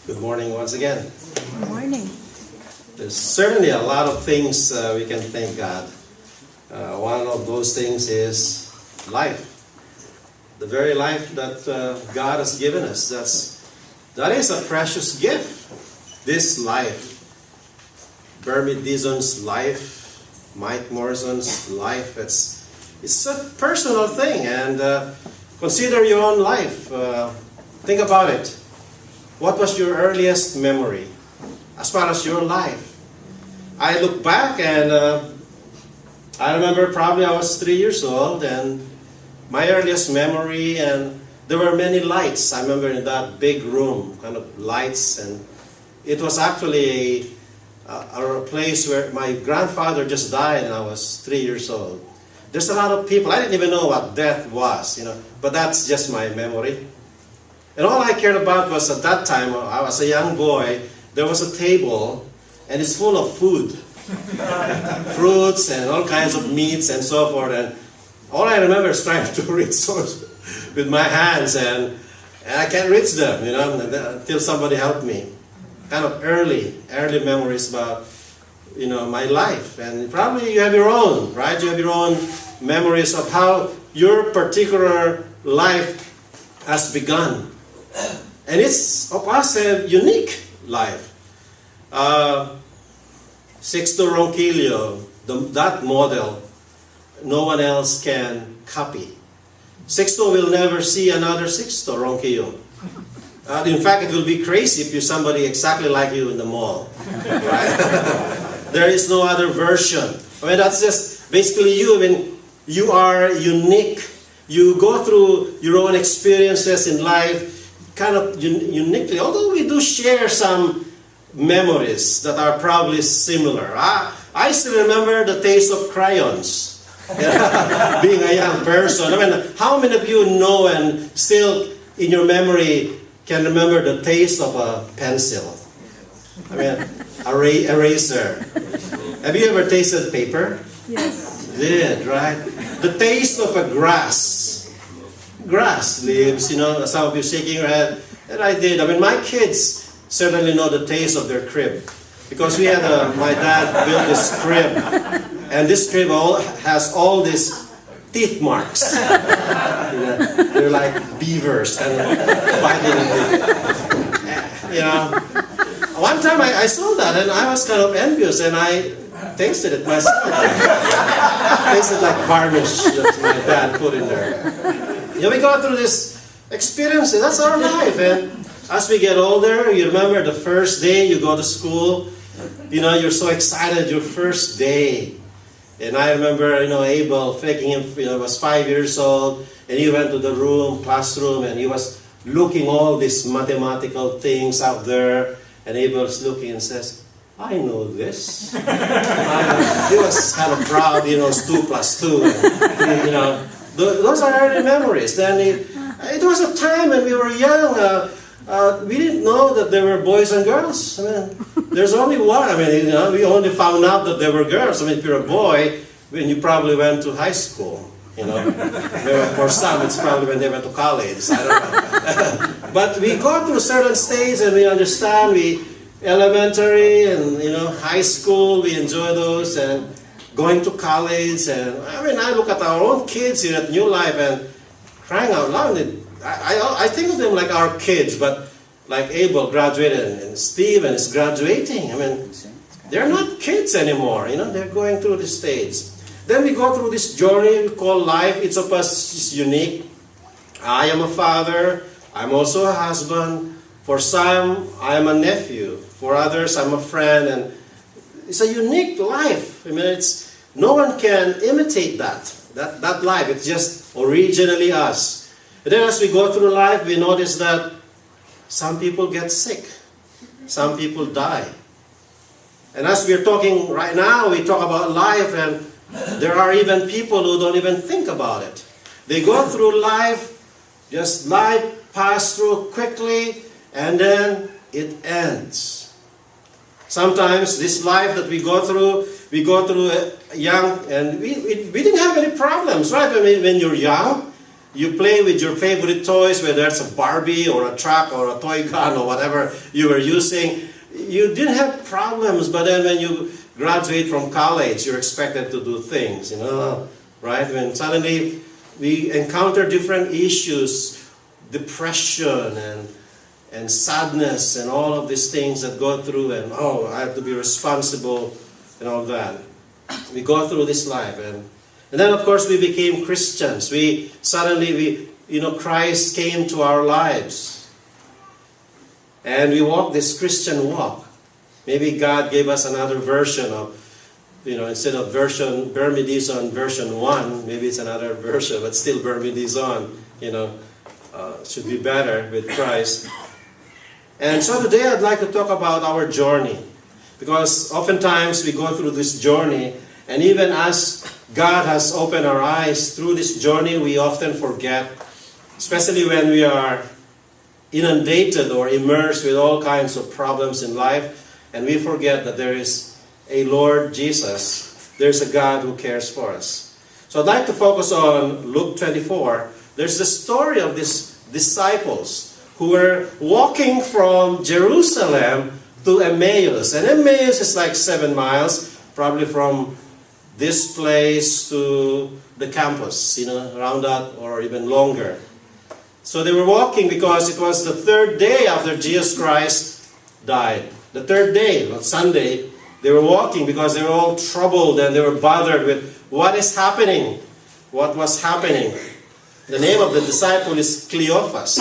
Good morning once again. Good morning. There's certainly a lot of things we can thank God. One of those things is life. The very life that God has given us. That is a precious gift. This life. Bermie Dizon's life, Mike Morrison's life. It's a personal thing, and consider your own life. Think about it. What was your earliest memory as far as your life? I look back and I remember probably I was 3 years old, and my earliest memory, and there were many lights. I remember in that big room, kind of lights, and it was actually a place where my grandfather just died and I was 3 years old. There's a lot of people. I didn't even know what death was, but that's just my memory. And all I cared about was at that time, I was a young boy, there was a table and it's full of food. Fruits and all kinds of meats and so forth. And all I remember is trying to reach those with my hands, and I can't reach them, until somebody helped me. Kind of early memories about, my life. And probably you have your own, right? You have your own memories of how your particular life has begun. And it's of us a unique life. Sixto Ronquillo, that model, no one else can copy. Sixto will never see another Sixto Ronquillo. In fact, it will be crazy if you're somebody exactly like you in the mall. Right? There is no other version. That's just basically you. You are unique. You go through your own experiences in life kind of uniquely, although we do share some memories that are probably similar. I still remember the taste of crayons, being a young person. How many of you know and still in your memory can remember the taste of a pencil? Eraser. Have you ever tasted paper? Yes. You did, right? The taste of a grass leaves, some of you shaking your head, and I did. My kids certainly know the taste of their crib, because we had my dad built this crib, and this crib has all these teeth marks. They're like beavers and biting it. One time I saw that and I was kind of envious, and I tasted it myself. Tasted like varnish that my dad put in there. We go through this experiences. That's our life. And as we get older, you remember the first day you go to school. You're so excited, your first day. And I remember, Abel faking him, was 5 years old, and he went to the classroom, and he was looking all these mathematical things out there. And Abel was looking and says, I know this. He was kind of proud, 2 plus 2. And, those are early memories. Then it was a time when we were young. We didn't know that there were boys and girls. There's only one. We only found out that there were girls. If you're a boy, when you probably went to high school. For some, it's probably when they went to college. I don't know. But we go through certain stages and we understand. Elementary and high school, we enjoy those, and going to college. And I look at our own kids here at NewLife and crying out loud. I think of them like our kids, but like Abel graduated and Stephen is graduating. They're not kids anymore. They're going through this stage. Then we go through this journey we call life. Each of us is unique. I am a father. I'm also a husband. For some, I am a nephew. For others, I'm a friend. And it's a unique life. No one can imitate that life. It's just originally us. And then as we go through life, we notice that some people get sick. Some people die. And as we're talking right now, we talk about life, and there are even people who don't even think about it. They go through life, just life pass through quickly, and then it ends. Sometimes this life that we go through young, and we didn't have any problems, right? When you're young, you play with your favorite toys, whether it's a Barbie or a truck or a toy gun or whatever you were using. You didn't have problems, but then when you graduate from college, you're expected to do things, right? When suddenly we encounter different issues, depression and sadness and all of these things that go through, and I have to be responsible and all that. We go through this life, and then of course we became Christians. Christ came to our lives, and we walk this Christian walk. Maybe God gave us another version of, instead of Bermie Dizon version 1, maybe it's another version, but still Bermie Dizon, should be better with Christ. And so today I'd like to talk about our journey, because oftentimes we go through this journey, and even as God has opened our eyes through this journey, we often forget, especially when we are inundated or immersed with all kinds of problems in life, and we forget that there is a Lord Jesus. There's a God who cares for us. So I'd like to focus on Luke 24. There's the story of these disciples who were walking from Jerusalem to Emmaus. And Emmaus is like 7 miles, probably from this place to the campus, around that, or even longer. So they were walking because it was the 3rd day after Jesus Christ died. The 3rd day, on Sunday, they were walking because they were all troubled and they were bothered with what is happening, what was happening. The name of the disciple is Cleophas.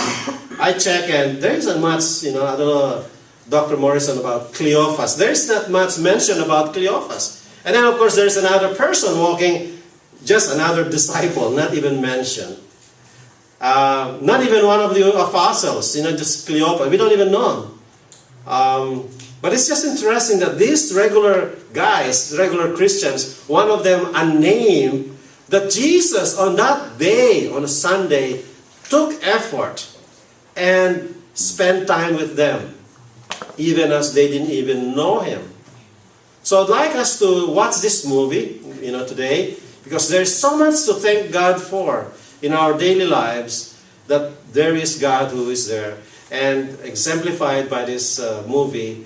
I check, and there isn't much, I don't know, Dr. Morrison, about Cleophas. There is not much mention about Cleophas. And then, of course, there's another person walking, just another disciple, not even mentioned. Not even one of the apostles, just Cleophas. We don't even know him. But it's just interesting that these regular guys, regular Christians, one of them unnamed, that Jesus on that day, on a Sunday, took effort and spent time with them, even as they didn't even know him. So I'd like us to watch this movie, today, because there's so much to thank God for in our daily lives, that there is God who is there, and exemplified by this movie.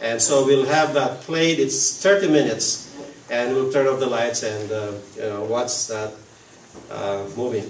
And so we'll have that played. It's 30 minutes. And we'll turn off the lights and watch that movie.